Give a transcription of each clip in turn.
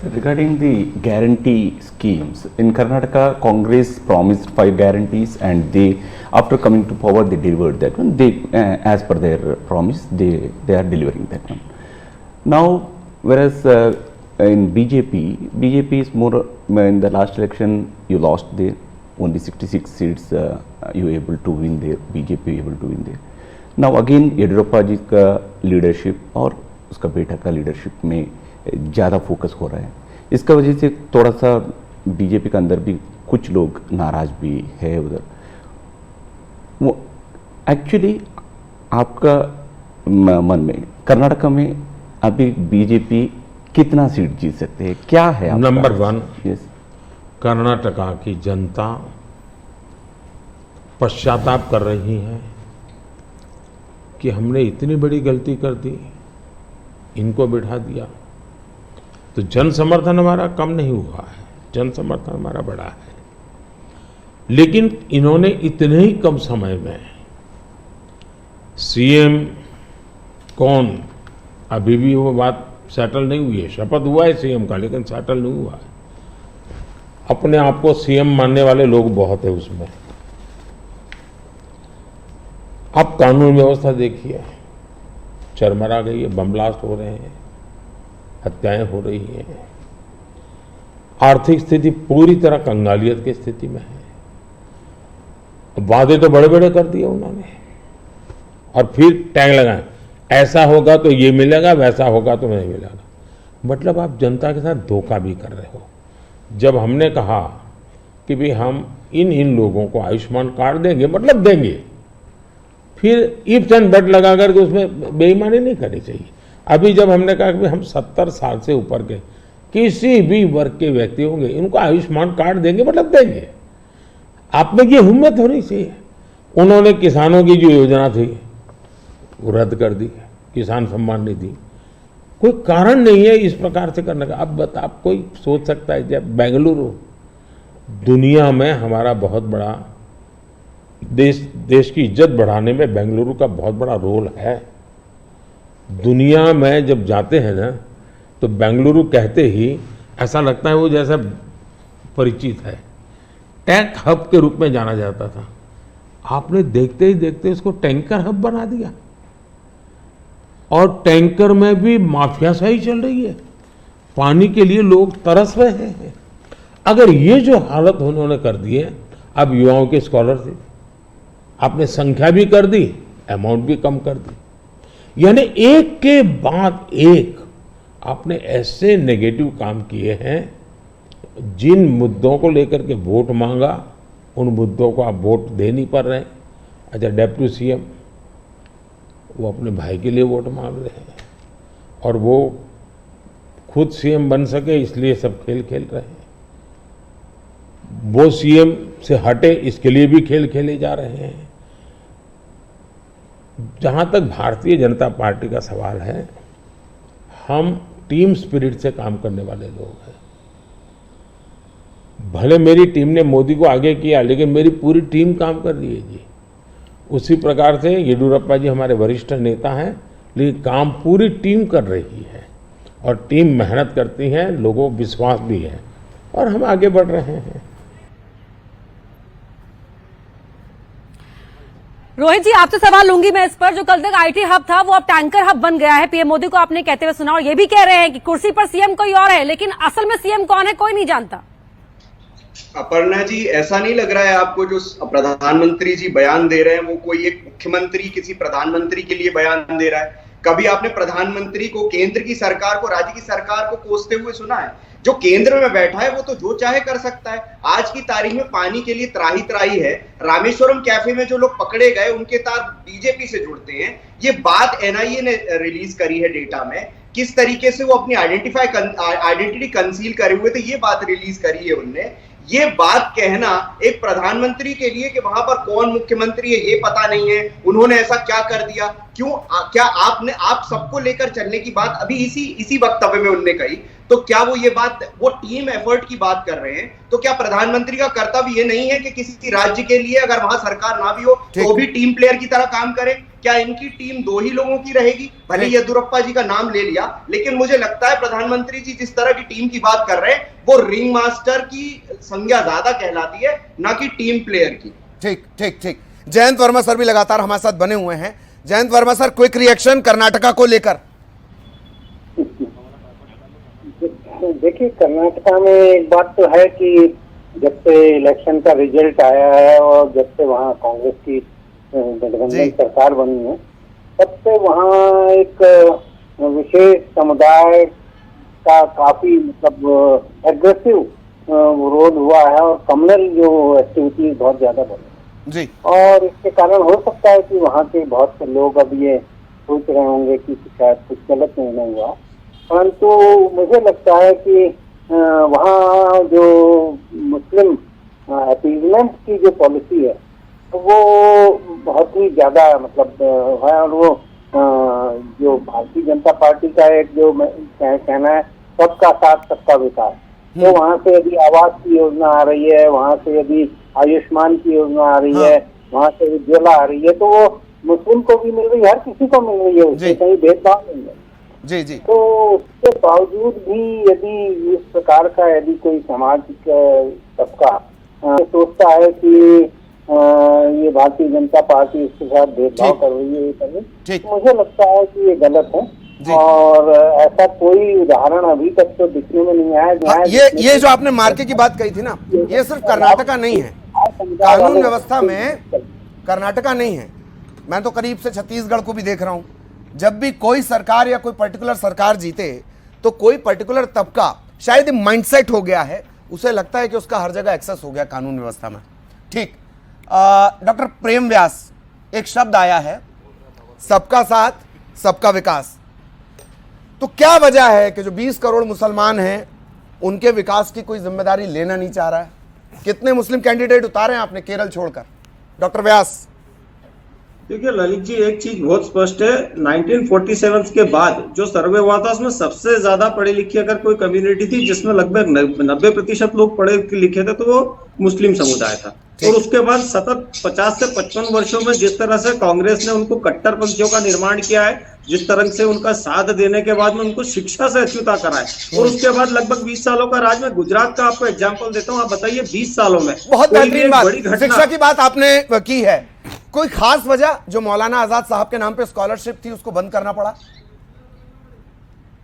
Regarding the guarantee schemes, in Karnataka, Congress promised 5 guarantees, and they, after coming to power, they delivered that one. They, as per their promise, they are delivering that one. Now, whereas in BJP is more, in the last election, you lost there, only 66 seats you were able to win there, BJP able to win there. Now again, Yediyurappa जी का leadership और उसका बेटा का leadership में ज़्यादा focus हो रहा है. इसका वजह से थोड़ा सा बीजेपी के अंदर भी कुछ लोग नाराज भी है उधर. वो एक्चुअली आपका मन में कर्नाटक में अभी बीजेपी कितना सीट जीत सकते हैं, क्या है? नंबर 1, यस, कर्नाटका की जनता पश्चाताप कर रही है कि हमने इतनी बड़ी गलती कर दी, इनको बिठा दिया. तो जन समर्थन हमारा कम नहीं हुआ है, जन समर्थन हमारा बढ़ा है. लेकिन इन्होंने इतने ही कम समय में सीएम कौन, अभी भी वो बात सेटल नहीं हुई है. शपथ हुआ है सीएम का, लेकिन सेटल नहीं हुआ है. अपने आप को सीएम मानने वाले लोग बहुत है उसमें. आप कानून व्यवस्था देखिए, चरमरा गई है, बम ब्लास्ट हो रहे हैं, हत्याएं हो रही हैं. आर्थिक स्थिति पूरी तरह कंगालियत की स्थिति में है. वादे तो बड़े बड़े कर दिए उन्होंने, और फिर टैग लगाए, ऐसा होगा तो ये मिलेगा, वैसा होगा तो नहीं मिलेगा. मतलब आप जनता के साथ धोखा भी कर रहे हो. जब हमने कहा कि भाई हम इन लोगों को आयुष्मान कार्ड देंगे, मतलब देंगे, फिर इफ्स एंड बट लगा करके उसमें बेईमानी नहीं करनी चाहिए. अभी जब हमने कहा कि हम 70 साल से ऊपर के किसी भी वर्ग के व्यक्ति होंगे, इनको आयुष्मान कार्ड देंगे, मतलब देंगे. आप में ये हिम्मत होनी चाहिए. उन्होंने किसानों की जो योजना थी वो रद्द कर दी, किसान सम्मान निधि. कोई कारण नहीं है इस प्रकार से करने का. अब आप कोई सोच सकता है, जब बेंगलुरु दुनिया में हमारा बहुत बड़ा देश की इज्जत बढ़ाने में बेंगलुरु का बहुत बड़ा रोल है. दुनिया में जब जाते हैं ना, तो बेंगलुरु कहते ही ऐसा लगता है वो जैसा परिचित है. टैंक हब के रूप में जाना जाता था, आपने देखते ही देखते उसको टैंकर हब बना दिया. और टैंकर में भी माफियाशाही चल रही है. पानी के लिए लोग तरस रहे हैं. अगर ये जो हालत उन्होंने कर दी है, अब युवाओं की स्कॉलरशिप आपने संख्या भी कर दी, अमाउंट भी कम कर दी. यानी एक के बाद एक आपने ऐसे नेगेटिव काम किए हैं. जिन मुद्दों को लेकर के वोट मांगा, उन मुद्दों को आप वोट दे नहीं पा रहे हैं. अच्छा, डेप्यूटी सीएम वो अपने भाई के लिए वोट मांग रहे हैं, और वो खुद सीएम बन सके इसलिए सब खेल खेल रहे हैं. वो सीएम से हटे इसके लिए भी खेल खेले जा रहे हैं. जहां तक भारतीय जनता पार्टी का सवाल है, हम टीम स्पिरिट से काम करने वाले लोग हैं. भले मेरी टीम ने मोदी को आगे किया, लेकिन मेरी पूरी टीम काम कर रही है जी. उसी प्रकार से येडियुरप्पा जी हमारे वरिष्ठ नेता हैं, लेकिन काम पूरी टीम कर रही है, और टीम मेहनत करती है, लोगों को विश्वास भी है, और हम आगे बढ़ रहे हैं. रोहित जी, आपसे सवाल लूंगी मैं इस पर. जो कल तक आईटी हब था वो अब टैंकर हब बन गया है. पीएम मोदी को आपने कहते हुए सुना, और ये भी कह रहे हैं कि कुर्सी पर सीएम कोई और है, लेकिन असल में सीएम कौन है कोई नहीं जानता. अपर्णा जी, ऐसा नहीं लग रहा है आपको जो प्रधानमंत्री जी बयान दे रहे हैं वो कोई एक मुख्यमंत्री किसी प्रधानमंत्री के लिए बयान दे रहा है? कभी आपने प्रधानमंत्री को, केंद्र की सरकार को, राज्य की सरकार को कोसते हुए सुना है? जो केंद्र में बैठा है वो तो जो चाहे कर सकता है. आज की तारीख में पानी के लिए त्राही त्राही है. रामेश्वरम कैफे में जो लोग पकड़े गए उनके तार बीजेपी से जुड़ते हैं. ये बात एनआईए ने रिलीज करी है डेटा में. किस तरीके से वो अपनी आइडेंटिटी कंसील करे हुए थे, ये बात रिलीज करी है उनने. ये बात कहना एक प्रधानमंत्री के लिए कि वहां पर कौन मुख्यमंत्री है ये पता नहीं है, उन्होंने ऐसा क्या कर दिया, क्यों, क्या आप सबको लेकर चलने की बात अभी इसी वक्तव्य में उन्होंने कही, तो क्या वो ये बात, वो टीम एफर्ट की बात कर रहे हैं? तो क्या प्रधानमंत्री का कर्तव्य ये नहीं है कि किसी राज्य के लिए अगर वहां सरकार ना भी हो तो भी टीम प्लेयर की तरह काम करे? क्या इनकी टीम 2 ही लोगों की रहेगी? भले येदियुरप्पा जी का नाम ले लिया, लेकिन मुझे लगता है प्रधानमंत्री जी जिस तरह की टीम की बात कर रहे हैं वो रिंग मास्टर की संज्ञा ज्यादा कहलाती है, ना कि टीम प्लेयर की। ठीक ठीक ठीक। जयंत वर्मा सर भी लगातार हमारे साथ बने हुए हैं। Jayant Verma sir, quick reaction Karnataka को लेकर। देखिए, कर्नाटका में एक बात तो है कि जब से इलेक्शन का रिजल्ट आया है और जब से वहाँ कांग्रेस की गठबंधन सरकार बनी है, तब से वहाँ एक विशेष समुदाय का काफी मतलब एग्रेसिव विरोध हुआ है और कम्युनल जो एक्टिविटीज बहुत ज्यादा बढ़ी जी। और इसके कारण हो सकता है कि वहाँ के बहुत से लोग अब ये सोच रहे होंगे कि शायद कुछ गलत निर्णय हुआ, परंतु मुझे लगता है कि वहाँ जो मुस्लिम अपीजमेंट की जो पॉलिसी है वो बहुत ही ज्यादा मतलब है। और वो जो भारतीय जनता पार्टी का एक जो कहना है सबका साथ सबका विकास, तो वहाँ से यदि आवास की योजना आ रही है, वहाँ से यदि आयुष्मान की योजना आ रही है, वहाँ से उज्ज्वला आ रही है, तो वो मुस्लिम को भी मिल रही है, हर किसी को मिल रही है, उससे कहीं भेदभाव नहीं है जी जी। तो उसके बावजूद भी यदि इस प्रकार का यदि कोई समाज तबका सोचता है कि ये भारतीय जनता पार्टी इसके साथ भेदभाव कर रही है, तो मुझे लगता है कि ये गलत है और ऐसा कोई उदाहरण अभी तक तो दिखने में नहीं आया। ये जो आपने मार्के की बात कही थी ना, ये सिर्फ कर्नाटका नहीं है, कानून व्यवस्था में कर्नाटका नहीं है। मैं तो करीब से छत्तीसगढ़ को भी देख रहा हूं। जब भी कोई सरकार या कोई पर्टिकुलर सरकार जीते तो कोई पर्टिकुलर तबका शायद माइंडसेट हो गया है, उसे लगता है कि उसका हर जगह एक्सेस हो गया कानून व्यवस्था में। ठीक। डॉक्टर प्रेम व्यास, एक शब्द आया है सबका साथ सबका विकास, तो क्या वजह है कि जो 20 करोड़ मुसलमान हैं उनके विकास की कोई जिम्मेदारी लेना नहीं चाह रहा है? कितने मुस्लिम कैंडिडेट उतारे हैं आपने केरल छोड़कर? डॉक्टर व्यास। देखिए ललित जी, एक चीज बहुत स्पष्ट है, 1947 के बाद जो सर्वे हुआ था उसमें सबसे ज्यादा पढ़े लिखे अगर कोई कम्युनिटी थी जिसमें लगभग 90% लोग पढ़े लिखे थे तो वो मुस्लिम समुदाय था। और उसके बाद सतत 50 से 55 वर्षों में जिस तरह से कांग्रेस ने उनको कट्टरपंथियों का निर्माण किया है, जिस तरह से उनका साथ देने के बाद में उनको शिक्षा से अछूता कराए, और उसके बाद लगभग 20 सालों का राज में गुजरात का आपको एग्जाम्पल देता हूँ। आप बताइए 20 सालों में बहुत बेहतरीन बात, शिक्षा की बात आपने की है। कोई खास वजह जो मौलाना आजाद साहब के नाम पे स्कॉलरशिप थी उसको बंद करना पड़ा?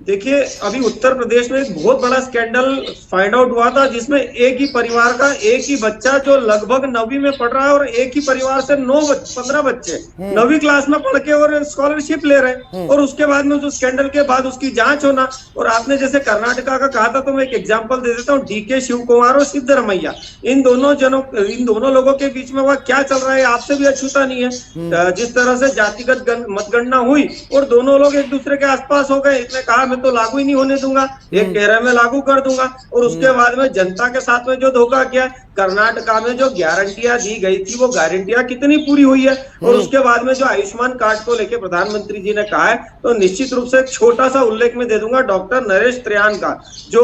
देखिए, अभी उत्तर प्रदेश में एक बहुत बड़ा स्कैंडल फाइंड आउट हुआ था जिसमें एक ही परिवार का एक ही बच्चा जो लगभग 9वीं में पढ़ रहा है और एक ही परिवार से 15 बच्चे 9वीं क्लास में पढ़ के और स्कॉलरशिप ले रहे हैं। और उसके बाद में उस स्कैंडल के बाद उसकी जांच होना, और आपने जैसे कर्नाटका का कहा था तो मैं एक एग्जाम्पल दे देता हूँ, डीके शिव कुमार और सिद्धरमैया, इन दोनों लोगों के बीच में वह क्या चल रहा है आपसे भी अछूता नहीं है। जिस तरह से जातिगत मतगणना हुई और दोनों लोग एक दूसरे के आसपास हो गए, इसने कहा तो लागू ही नहीं होने दूंगा, एक कह रहा है मैं लागू कर दूंगा, और उसके बाद में जनता के साथ में जो धोखा किया, कर्नाटका में जो गारंटियां दी गई थी वो गारंटियां कितनी पूरी हुई है। और उसके बाद में जो आयुष्मान कार्ड को लेकर प्रधानमंत्री जी ने कहा है, तो निश्चित रूप से एक छोटा सा उल्लेख में दे दूंगा, डॉक्टर नरेश त्रियान का जो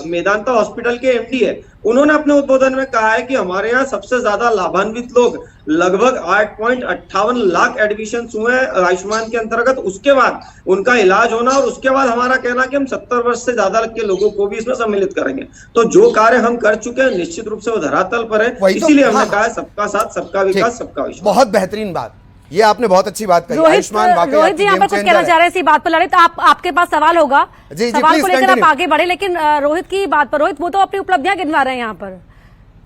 मेदांता हॉस्पिटल के एमडी है, उन्होंने अपने उद्बोधन में कहा है कि हमारे यहाँ सबसे ज्यादा लाभान्वित लोग लगभग 8.58 लाख एडमिशन हुए आयुष्मान के अंतर्गत, उसके बाद उनका इलाज होना, और उसके बाद हमारा कहना कि हम 70 वर्ष से ज्यादा के लोगों को भी इसमें सम्मिलित करेंगे। तो जो कार्य हम कर चुके हैं निश्चित रूप से वो धरातल पर है, इसीलिए हमने कहा है सबका साथ सबका विकास सबका विश्वास। बहुत बेहतरीन बात, ये आपने बहुत अच्छी बात कही। आयुष्मान वाकई रोहित जी यहाँ पर कुछ कहना चाह रहे हैं इसी बात पर, ललित आपके पास सवाल होगा, सवाल को लेकर आप आगे बढ़े, लेकिन रोहित की बात पर, रोहित वो तो अपनी उपलब्धियां गिनवा रहे हैं यहाँ पर,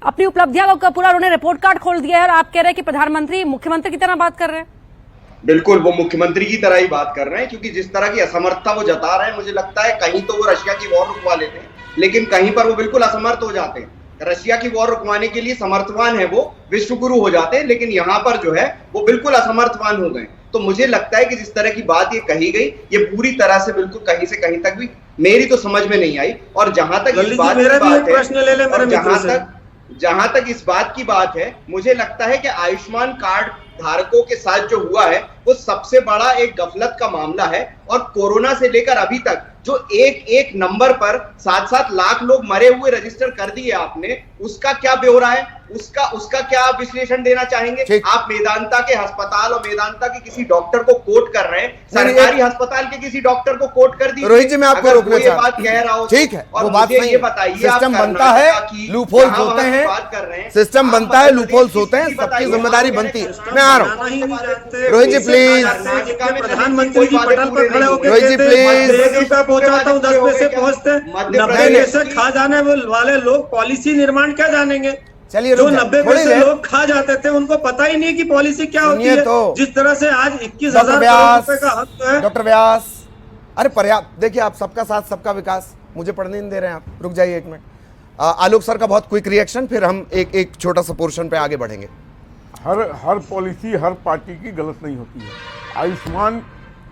अपनी उपलब्धियां का पूरा उन्होंने रिपोर्ट कार्ड खोल दिया है, और आप कह रहे हैं कि प्रधानमंत्री मुख्यमंत्री की तरह बात कर रहे हैं। बिल्कुल, वो मुख्यमंत्री की तरह ही बात कर रहे हैं, क्योंकि जिस तरह की असमर्थता वो जता रहे हैं, मुझे लगता है कहीं तो वो रशिया की वॉर रुकवा लेते हैं, लेकिन कहीं पर वो बिल्कुल असमर्थ हो जाते हैं। रशिया की वॉर रुकवाने के लिए समर्थवान है वो, विश्वगुरु हो जाते हैं, लेकिन यहाँ पर जो है वो बिल्कुल असमर्थवान हो गए। तो मुझे लगता है कि जिस तरह की बात ये कही गई, ये पूरी तरह से बिल्कुल कहीं से कहीं तक भी मेरी तो समझ में नहीं आई। और जहां तक इस बात की बात है, मुझे लगता है कि आयुष्मान कार्ड धारकों के साथ जो हुआ है वो सबसे बड़ा एक गफलत का मामला है। और कोरोना से लेकर अभी तक जो एक नंबर पर 7-7 लाख लोग मरे हुए रजिस्टर कर दिए आपने, उसका क्या ब्यौरा है? उसका क्या आप विश्लेषण देना चाहेंगे? आप मेदांता के अस्पताल और मेदांता के किसी डॉक्टर को कोट कर रहे हैं, सरकारी अस्पताल के किसी डॉक्टर को कोट कर दीजिए। रोहित जी, मैं आपको रोकना चाहता हूं, बात कह रहा हूं, ठीक है, वो बात मुझे नहीं ये बताइए, सिस्टम बनता है, लूपहोल्स होते हैं, सिस्टम बनता है, लूपहोल्स होते हैं, सबकी जिम्मेदारी बनती है। मैं आ रहा हूं, रोहित जी प्लीज, प्रधानमंत्री जी पटल पर खड़े होकर रोहित जी प्लीज, 1 रुपया पहुंचाता हूं 10 पैसे पहुंचते, 90 पैसे खा जाने वाले लोग पॉलिसी निर्माण क्या जानेंगे? चलिए जो 90 पैसे लोग खा जाते थे उनको पता ही नहीं कि पॉलिसी क्या होती है। तो जिस तरह से आज 21,000 करोड़ रुपए का हक है। डॉक्टर व्यास, अरे पर्याप्त, देखिए आप सबका साथ सबका विकास, मुझे पढ़ने नहीं दे रहे हैं आप, रुक जाइए 1 मिनट। आलोक सर का बहुत क्विक रिएक्शन, फिर हम एक छोटा सा पोर्शन पे आगे बढ़ेंगे। हर पॉलिसी हर पार्टी की गलत नहीं होती है। आयुष्मान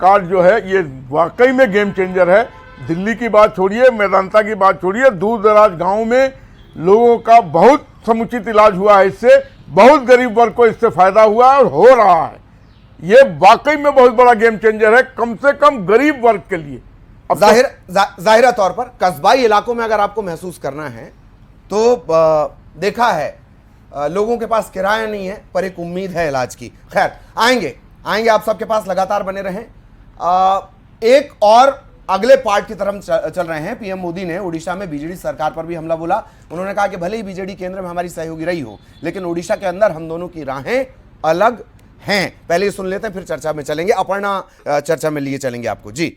कार्ड जो है ये वाकई में गेम चेंजर है। दिल्ली की बात छोड़िए, मेदांता की बात छोड़िए, दूर दराज गाँव में लोगों का बहुत समुचित इलाज हुआ है इससे, बहुत गरीब वर्ग को इससे फायदा हुआ है और हो रहा है। ये वाकई में बहुत बड़ा गेम चेंजर है, कम से कम गरीब वर्ग के लिए। जाहिर तौर पर कस्बाई इलाकों में अगर आपको महसूस करना है तो देखा है लोगों के पास किराया नहीं है, पर एक उम्मीद है इलाज की। खैर आएंगे आप सबके पास, लगातार बने रहें। एक और अगले पार्ट की तरफ चल रहे हैं। पीएम मोदी ने उड़ीसा में बीजेडी सरकार पर भी हमला बोला। उन्होंने कहा कि भले ही बीजेडी केंद्र में हमारी सहयोगी रही हो, लेकिन उड़ीसा के अंदर हम दोनों की राहें अलग हैं। पहले सुन लेते हैं, फिर चर्चा में चलेंगे। अपर्णा चर्चा में लिए चलेंगे आपको। जी